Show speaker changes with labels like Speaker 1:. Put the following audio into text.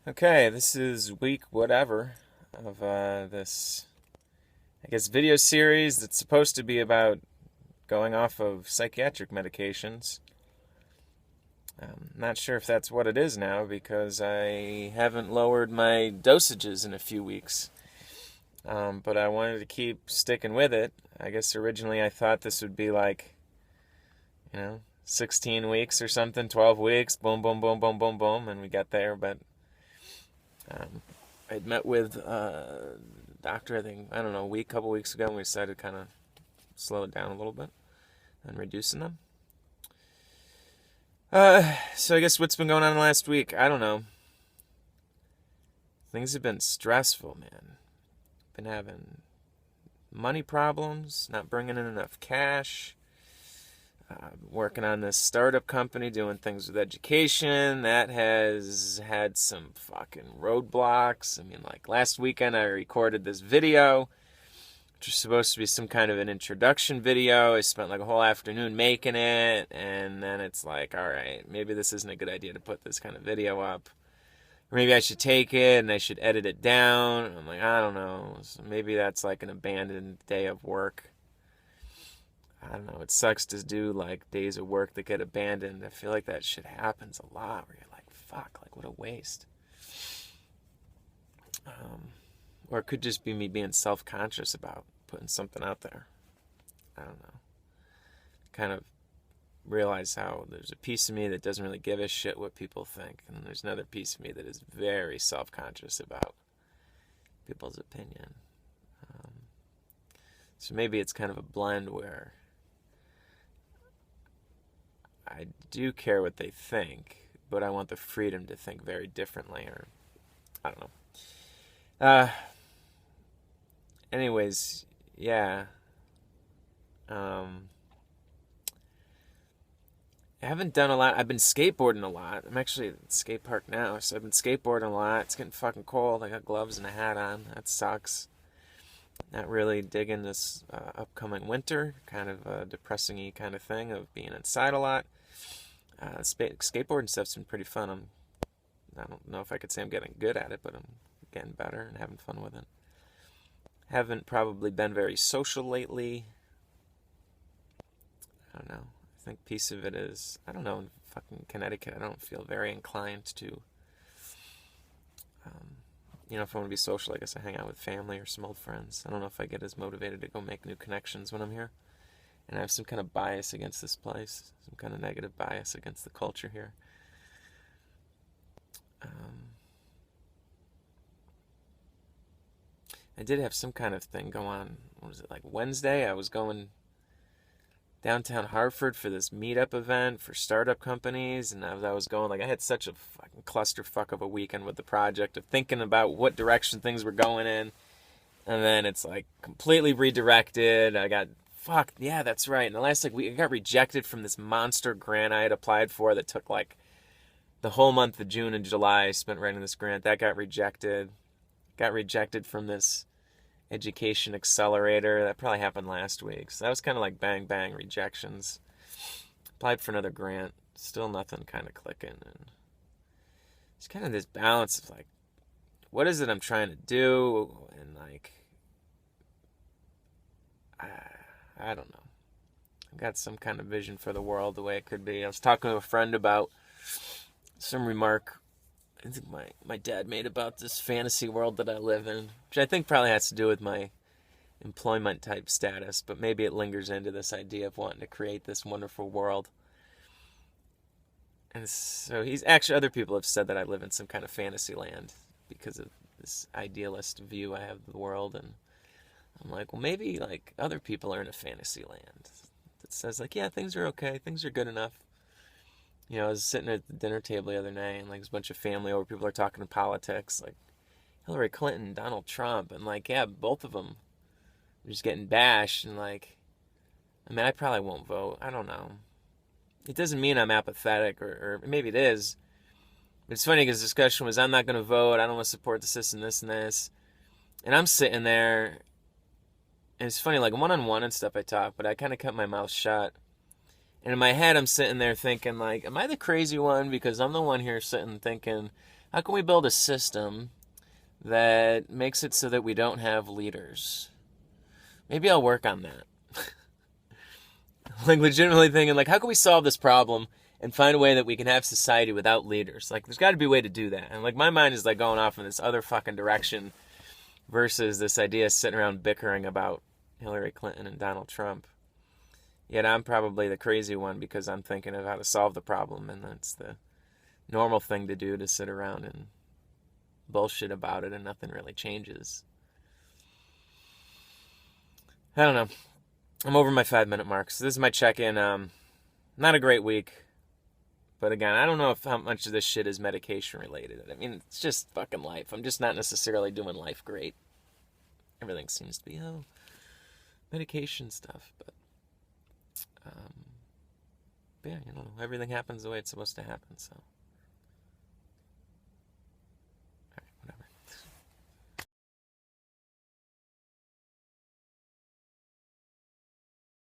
Speaker 1: Okay, this is week whatever of this, I guess, video series that's supposed to be about going off of psychiatric medications. Not sure if that's what it is now because I haven't lowered my dosages in a few weeks. But I wanted to keep sticking with it. I guess originally I thought this would be like, 16 weeks or something, 12 weeks, boom, boom, boom, boom, boom, boom, and we got there, but Um, I'd met with a doctor, I think, I don't know, couple weeks ago, and we decided to kind of slow it down a little bit and reducing them. So I guess what's been going on last week? I don't know. Things have been stressful, man. Been having money problems, not bringing in enough cash. Working on this startup company, doing things with education. That has had some fucking roadblocks. I mean, like last weekend I recorded this video, which was supposed to be some kind of an introduction video. I spent like a whole afternoon making it, and then it's like, all right, maybe this isn't a good idea to put this kind of video up. Or maybe I should take it and I should edit it down. I'm like, I don't know. So maybe that's like an abandoned day of work. I don't know, it sucks to do like days of work that get abandoned. I feel like that shit happens a lot where you're like, fuck, like what a waste. Or it could just be me being self-conscious about putting something out there. I don't know. Kind of realize how there's a piece of me that doesn't really give a shit what people think, and there's another piece of me that is very self-conscious about people's opinion. So maybe it's kind of a blend where I do care what they think, but I want the freedom to think very differently, or I don't know. Anyways, yeah. I haven't done a lot. I've been skateboarding a lot. I'm actually at the skate park now, so I've been skateboarding a lot. It's getting fucking cold. I got gloves and a hat on. That sucks. Not really digging this upcoming winter. Kind of a depressing-y kind of thing of being inside a lot. Skateboarding stuff's been pretty fun. I don't know if I could say I'm getting good at it, but I'm getting better and having fun with it. Haven't probably been very social lately. I don't know. I think piece of it is, I don't know, in fucking Connecticut, I don't feel very inclined to, if I want to be social, I guess I hang out with family or some old friends. I don't know if I get as motivated to go make new connections when I'm here. And I have some kind of bias against this place, some kind of negative bias against the culture here. I did have some kind of thing go on. What was it, like Wednesday? I was going downtown Hartford for this meetup event for startup companies, and I was going, like, I had such a fucking clusterfuck of a weekend with the project of thinking about what direction things were going in, and then it's like completely redirected. I got fuck, yeah, that's right. And the last week, I got rejected from this monster grant I had applied for that took like the whole month of June and July I spent writing this grant. That got rejected. Got rejected from this education accelerator. That probably happened last week. So that was kind of like bang, bang rejections. Applied for another grant. Still nothing kind of clicking. And it's kind of this balance of like, what is it I'm trying to do? And like, I don't know. I've got some kind of vision for the world the way it could be. I was talking to a friend about some remark I think my dad made about this fantasy world that I live in, which I think probably has to do with my employment type status, but maybe it lingers into this idea of wanting to create this wonderful world. And so other people have said that I live in some kind of fantasy land because of this idealist view I have of the world, and I'm like, well, maybe like other people are in a fantasy land that says like, yeah, things are okay, things are good enough. I was sitting at the dinner table the other night, and like there's a bunch of family over. People are talking politics, like Hillary Clinton, Donald Trump, and like, yeah, both of them are just getting bashed. And like, I mean, I probably won't vote. I don't know. It doesn't mean I'm apathetic, or maybe it is. But it's funny because the discussion was, I'm not going to vote. I don't want to support this and this and this. And I'm sitting there, and it's funny, like one-on-one and stuff I talk, but I kind of kept my mouth shut. And in my head, I'm sitting there thinking, like, am I the crazy one? Because I'm the one here sitting thinking, How can we build a system that makes it so that we don't have leaders? Maybe I'll work on that. Like, legitimately thinking, like, how can we solve this problem and find a way that we can have society without leaders? Like, there's got to be a way to do that. And, like, my mind is, like, going off in this other fucking direction versus this idea of sitting around bickering about Hillary Clinton and Donald Trump. Yet I'm probably the crazy one because I'm thinking of how to solve the problem, and that's the normal thing to do, to sit around and bullshit about it and nothing really changes. I don't know. I'm over my 5-minute mark, so this is my check-in. Not a great week, but again, I don't know how much of this shit is medication related. I mean, it's just fucking life. I'm just not necessarily doing life great. Everything seems to be, medication stuff, but yeah, everything happens the way it's supposed to happen, so